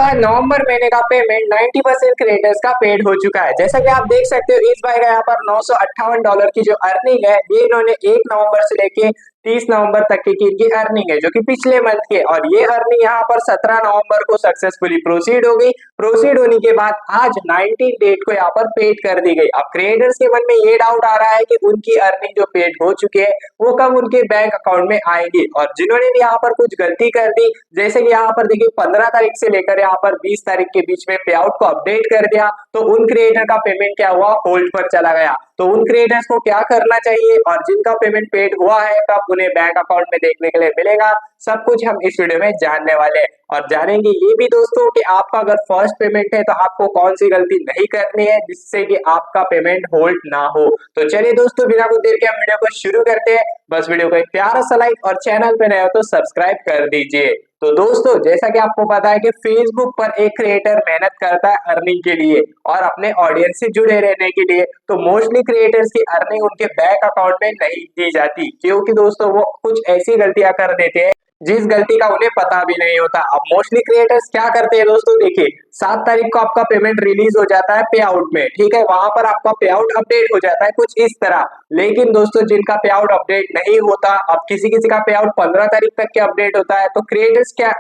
आपका नवंबर महीने का पेमेंट 90% क्रिएटर्स का पेड हो चुका है। जैसा कि आप देख सकते हो इस भाई का यहाँ पर $958 की जो अर्निंग है ये इन्होंने 1 नवंबर से लेके 30 नवंबर तक की इनकी अर्निंग है जो कि पिछले मंथ के, और ये अर्निंग यहाँ पर 17 नवंबर को सक्सेसफुली प्रोसीड हो गई। प्रोसीड होने के बाद आज 19 डेट को यहाँ पर पेड कर दी गई। अब क्रिएटर्स के मन में ये डाउट आ रहा है कि उनकी अर्निंग जो पेड हो चुकी है वो कब उनके बैंक अकाउंट में आएंगी, और जिन्होंने भी यहाँ पर कुछ गलती कर दी, जैसे कि यहाँ पर देखिए 15 तारीख से लेकर यहाँ पर 20 तारीख के बीच में पे आउट को अपडेट कर दिया, तो उन क्रिएटर का पेमेंट क्या हुआ, होल्ड पर चला गया। तो उन क्रिएटर्स को क्या करना चाहिए और जिनका पेमेंट पेड हुआ है कब उन्हें बैंक अकाउंट में देखने के लिए मिलेगा, सब कुछ हम इस वीडियो में जानने वाले हैं। और जानेंगे ये भी दोस्तों कि आपका अगर फर्स्ट पेमेंट है तो आपको कौन सी गलती नहीं करनी है जिससे कि आपका पेमेंट होल्ड ना हो। तो चलिए दोस्तों बिना कुछ देर के हम वीडियो को शुरू करते हैं। बस वीडियो को एक प्यारा सा लाइक और चैनल पे नए हो तो सब्सक्राइब कर दीजिए। तो दोस्तों जैसा कि आपको पता है कि फेसबुक पर एक क्रिएटर मेहनत करता है अर्निंग के लिए और अपने ऑडियंस से जुड़े रहने के लिए, तो मोस्टली क्रिएटर्स की अर्निंग उनके बैंक अकाउंट में नहीं दी जाती क्योंकि दोस्तों वो कुछ ऐसी गलतियां कर देते हैं जिस गलती का उन्हें पता भी नहीं होता। अब मोस्टली क्रिएटर्स क्या करते हैं दोस्तों, देखिए 7 तारीख को आपका पेमेंट रिलीज हो जाता है पे आउट में, ठीक है, वहां पर आपका पे आउट अपडेट हो जाता है कुछ इस तरह। लेकिन दोस्तों जिनका पे आउट अपडेट नहीं होता, अब किसी किसी का पे आउट 15 तारीख तक के अपडेट होता है, तो क्रिएटर्स क्या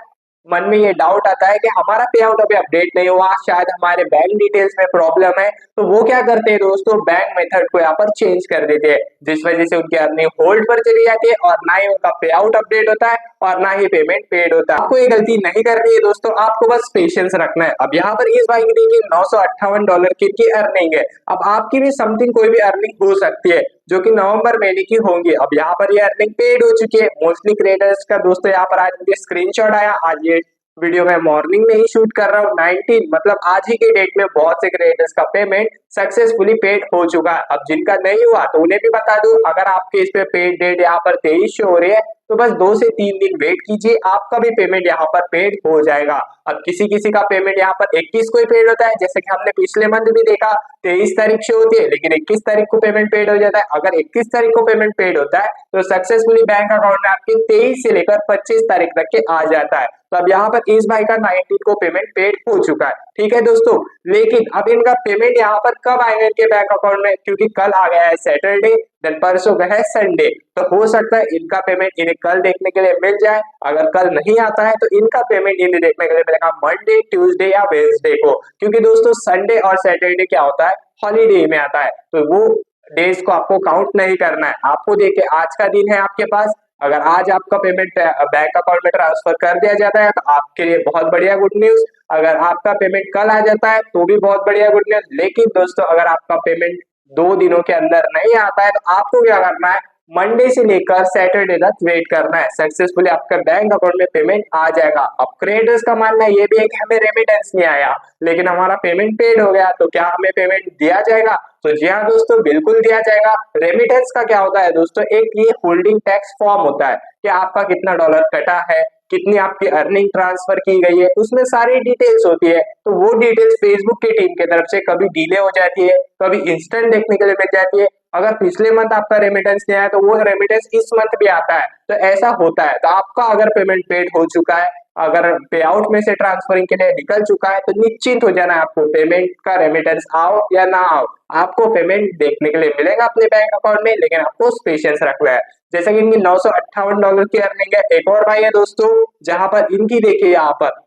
मन में ये डाउट आता है कि हमारा पे आउट अभी अपडेट नहीं हुआ, शायद हमारे बैंक डिटेल्स में प्रॉब्लम है। तो वो क्या करते हैं दोस्तों, बैंक मेथड को यहाँ पर चेंज कर देते हैं, जिस वजह से उनकी अर्निंग होल्ड पर चली जाती है और ना ही उनका पे आउट अपडेट होता है और ना ही पेमेंट पेड होता है। आपको ये गलती नहीं करनी है दोस्तों, आपको बस पेशेंस रखना है। अब यहाँ पर इस भाई की देखिए $958 की अर्निंग है। अब आपकी भी समथिंग कोई भी अर्निंग हो सकती है जो कि नवंबर महीने की होंगी। अब यहाँ पर ये अर्निंग पेड हो चुकी है मोस्टली क्रिएटर्स का। दोस्तों यहाँ पर आज मुझे स्क्रीनशॉट आया, आज ये वीडियो मैं मॉर्निंग में ही शूट कर रहा हूँ, 19 मतलब आज ही के डेट में बहुत से क्रिएटर्स का पेमेंट सक्सेसफुली पेड हो चुका है। अब जिनका नहीं हुआ तो उन्हें भी बता दूं, अगर आपके इस पे पेड डेट यहाँ पर 23 शो हो रही है तो बस 2 से 3 दिन वेट कीजिए, आपका भी पेमेंट यहाँ पर पेड हो जाएगा। अब किसी किसी का पेमेंट यहाँ पर 21 को ही पेड होता है, जैसे कि हमने पिछले मंथ भी देखा 23 तारीख शो होती है लेकिन 21 तारीख को पेमेंट पेड हो जाता है। अगर 21 तारीख को पेमेंट पेड होता है तो सक्सेसफुली बैंक अकाउंट में आपके 23 से लेकर 25 तारीख तक के आ जाता है। तो अब यहाँ पर इस भाई का 19 को पेमेंट पेड हो चुका है, ठीक है दोस्तों। लेकिन अब इनका पेमेंट यहाँ पर कब आएगा इनके बैंक अकाउंट में, क्योंकि कल आ गया है सैटरडे, देन परसों का है संडे, तो हो सकता है इनका पेमेंट इन्हें कल देखने के लिए मिल जाए। अगर कल नहीं आता है तो इनका पेमेंट इन्हें देखने के लिए मिलेगा मंडे, ट्यूसडे या वेडनेसडे को, क्योंकि दोस्तों संडे और सैटरडे क्या होता है, हॉलीडे में आता है, तो वो डेज को आपको काउंट नहीं करना है। आपको देखिए आज का दिन है आपके पास, अगर आज आपका पेमेंट बैंक अकाउंट में ट्रांसफर कर दिया जाता है तो आपके लिए बहुत बढ़िया गुड न्यूज। अगर आपका पेमेंट कल आ जाता है तो भी बहुत बढ़िया गुड न्यूज। लेकिन दोस्तों अगर आपका पेमेंट 2 दिनों के अंदर नहीं आता है तो आपको क्या करना है, मंडे से लेकर सैटरडे तक वेट करना है, सक्सेसफुली आपका बैंक अकाउंट में पेमेंट आ जाएगा। अब क्रिएटर्स का मानना ये भी है कि हमें रेमिटेंस नहीं आया लेकिन हमारा पेमेंट पेड हो गया, तो क्या हमें पेमेंट दिया जाएगा? तो जी हाँ दोस्तों बिल्कुल दिया जाएगा। रेमिटेंस का क्या होता है दोस्तों, एक ये होल्डिंग टैक्स फॉर्म होता है कि आपका कितना डॉलर कटा है, कितनी आपकी अर्निंग ट्रांसफर की गई है, उसमें सारी डिटेल्स होती है। तो वो डिटेल्स फेसबुक की टीम की तरफ से कभी डिले हो जाती है, कभी इंस्टेंट देखने के लिए मिल जाती है। अगर पिछले मंथ आपका रेमिटेंस नहीं आया तो वो रेमिटेंस इस मंथ भी आता है, तो ऐसा होता है। तो आपका अगर पेमेंट पेड हो चुका है, अगर पे आउट में से ट्रांसफरिंग के लिए निकल चुका है, तो निश्चिंत हो जाना है, आपको पेमेंट का रेमिटेंस आओ या ना आओ आपको पेमेंट देखने के लिए मिलेगा अपने बैंक अकाउंट में। लेकिन आपको पेशेंस रखना है। जैसे कि इनकी $958 की अर्निंग है। एक और भाई है दोस्तों जहां पर इनकी देखिए यहाँ पर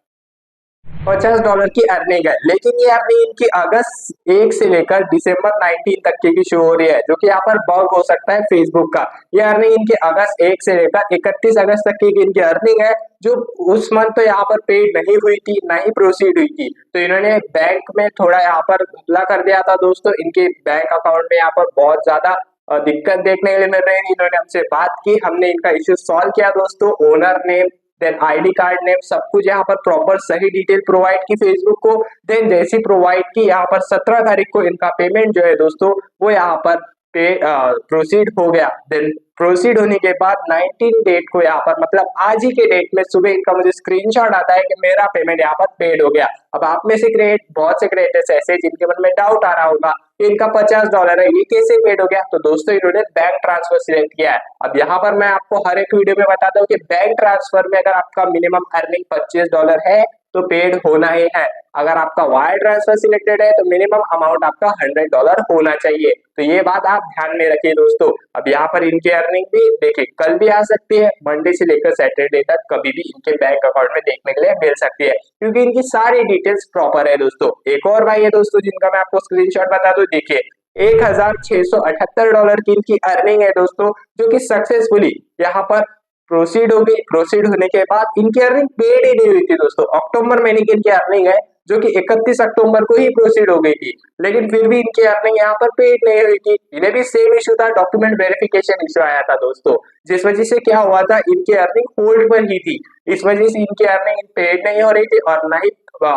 $50 की अर्निंग है, लेकिन ये अर्निंग इनकी अगस्त 1 से लेकर दिसंबर 19 तक की शो हो रही है, जो कि यहाँ पर बग हो सकता है फेसबुक का। ये अर्निंग इनकी अगस्त 1 से लेकर 31 अगस्त तक की इनकी अर्निंग है, जो उस मंथ तो यहाँ पर पेड नहीं हुई थी, ना ही प्रोसीड हुई थी। तो इन्होंने बैंक में थोड़ा यहाँ पर घपला कर दिया था दोस्तों। इनके बैंक अकाउंट में यहाँ पर बहुत ज्यादा दिक्कत देखने के लिए मिल रही है। इन्होंने हमसे बात की, हमने इनका इश्यू सॉल्व किया दोस्तों। Owner name, then ID card name, सब कुछ यहाँ पर प्रॉपर सही डिटेल प्रोवाइड की फेसबुक को। देन जैसी प्रोवाइड की यहाँ पर 17 तारीख को इनका पेमेंट जो है दोस्तों वो यहाँ पर प्रोसीड हो गया। देन प्रोसीड होने के बाद 19 डेट को यहाँ पर मतलब आज ही के डेट में सुबह इनका मुझे स्क्रीनशॉट आता है कि मेरा पेमेंट यहाँ पर पेड हो गया। अब आप में से बहुत से क्रिएटर्स ऐसे जिनके मन में डाउट आ रहा होगा कि इनका $50 है, ये कैसे पेड हो गया? तो दोस्तों इन्होंने बैंक ट्रांसफर सिलेक्ट किया है। अब यहाँ पर मैं आपको हर एक वीडियो में बताता हूँ कि बैंक ट्रांसफर में अगर आपका मिनिमम अर्निंग $25 है तो पेड होना ही है। अगर आपका वायर ट्रांसफर सिलेक्टेड है तो मिनिमम अमाउंट आपका $100 होना चाहिए। तो ये बात आप ध्यान में रखिए दोस्तों। अब यहाँ पर इनकी अर्निंग भी देखिए कल भी आ सकती है, मंडे से लेकर सैटरडे तक कभी भी इनके बैंक अकाउंट में देखने के लिए मिल सकती है, क्योंकि इनकी सारी डिटेल्स प्रॉपर है दोस्तों। एक और भाई है दोस्तों जिनका मैं आपको स्क्रीनशॉट बता दूं, देखिए $1678 की इनकी अर्निंग है दोस्तों, जो कि सक्सेसफुली यहाँ पर प्रोसीड हो गई। प्रोसीड होने के बाद इनकी अर्निंग पेड ही नहीं हुई थी दोस्तों। अक्टूबर महीने की इनकी अर्निंग है, जो कि 31 अक्टूबर को ही प्रोसीड हो गई थी, लेकिन फिर भी इनकी अर्निंग यहाँ पर पेड नहीं हुई थी। इन्हें भी सेम इशू था, डॉक्यूमेंट वेरिफिकेशन इशू आया था दोस्तों, जिस वजह से क्या हुआ था, इनकी अर्निंग होल्ड पर ही थी। इस वजह से इनकी अर्निंग पेड नहीं हो रही थी और ना ही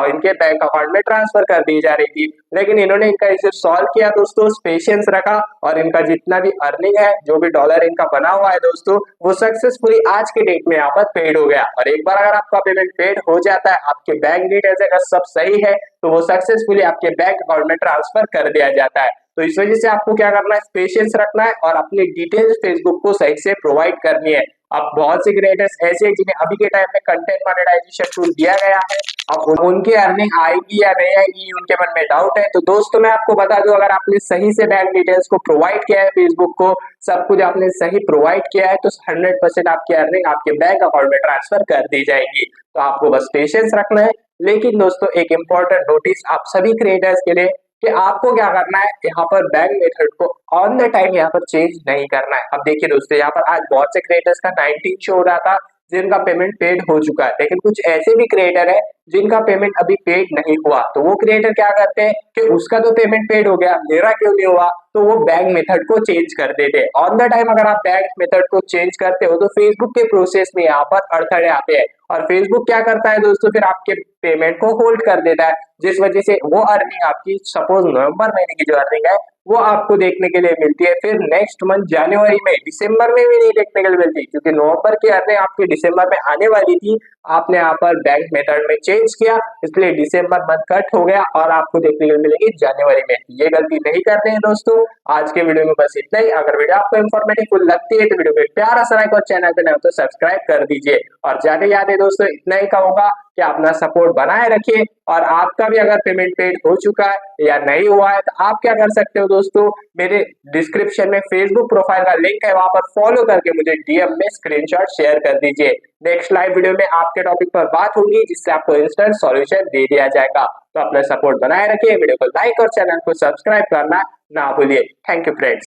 इनके बैंक अकाउंट में ट्रांसफर कर दी जा रही थी। लेकिन इन्होंने इनका इसे सॉल्व किया दोस्तों, पेशेंस रखा और इनका जितना भी अर्निंग है, जो भी डॉलर इनका बना हुआ है दोस्तों, वो सक्सेसफुली आज के डेट में यहाँ पर पेड हो गया। और एक बार अगर आपका पेमेंट पेड हो जाता है, आपके बैंक डिटेल्स अगर सब सही है, तो वो सक्सेसफुली आपके बैंक अकाउंट में ट्रांसफर कर दिया जाता है। तो इस वजह से आपको क्या करना है, पेशेंस रखना है और अपनी डिटेल्स फेसबुक को सही से प्रोवाइड करनी है। अब बहुत से क्रिएटर्स ऐसे हैं जिन्हें अभी के टाइम में कंटेंट मोनेटाइजेशन टूल दिया गया है, अब उनकी अर्निंग आएगी या नहीं आएगी उनके मन में डाउट है। तो दोस्तों मैं आपको बता दूं, अगर आपने सही से बैंक डिटेल्स को प्रोवाइड किया है, फेसबुक को सब कुछ आपने सही प्रोवाइड किया है, तो 100% आपकी अर्निंग आपके बैंक अकाउंट में ट्रांसफर कर दी जाएगी। तो आपको बस पेशेंस रखना है। लेकिन दोस्तों एक इंपॉर्टेंट नोटिस आप सभी क्रिएटर्स के लिए, कि आपको क्या करना है, यहाँ पर बैंक मेथड को ऑन द टाइम यहाँ पर चेंज नहीं करना है। अब देखिए दोस्तों, यहाँ पर आज बहुत से क्रिएटर्स का 19 शो हो रहा था जिनका पेमेंट पेड हो चुका है, लेकिन कुछ ऐसे भी क्रिएटर है जिनका पेमेंट अभी पेड नहीं हुआ। तो वो क्रिएटर क्या करते हैं कि उसका तो पेमेंट पेड हो गया, मेरा क्यों नहीं हुआ, तो वो बैंक मेथड को चेंज कर देते हैं। ऑन द टाइम अगर आप बैंक मेथड को चेंज करते हो तो फेसबुक के प्रोसेस में यहाँ पर अड़थड़े आते हैं और फेसबुक क्या करता है दोस्तों, फिर आपके पेमेंट को होल्ड कर देता है, जिस वजह से वो अर्निंग आपकी सपोज नवंबर महीने की जो अर्निंग है वो आपको देखने के लिए मिलती है, फिर नेक्स्ट मंथ जनवरी में, दिसंबर में भी नहीं देखने के लिए मिलती, क्योंकि नवंबर की अर्निंग आपकी दिसंबर में आने वाली थी, आपने यहाँ पर बैंक मेथड में चेंज किया, इसलिए दिसंबर मंथ कट हो गया और आपको देखने के लिए मिलेगी जनवरी में। ये गलती नहीं करते हैं दोस्तों। आज के वीडियो में बस इतना ही। अगर वीडियो आपको इन्फॉर्मेटिव लगती है तो वीडियो को एक प्यारा सा लाइक और चैनल पे नए हो तो सब्सक्राइब कर दीजिए। और जाते जाते दोस्तों इतना ही कहूंगा कि अपना सपोर्ट बनाए रखिए, और आपका भी अगर पेमेंट पेड हो चुका है या नहीं हुआ है तो आप क्या कर सकते हो दोस्तों, मेरे डिस्क्रिप्शन में फेसबुक प्रोफाइल का लिंक है, वहां पर फॉलो करके मुझे डीएम में स्क्रीनशॉट शेयर कर दीजिए। नेक्स्ट लाइव वीडियो में आपके टॉपिक पर बात होगी, जिससे आपको इंस्टेंट सॉल्यूशन दे दिया जाएगा। तो अपना सपोर्ट बनाए रखिए, वीडियो को लाइक और चैनल को सब्सक्राइब करना ना भूलिए। Thank you friends.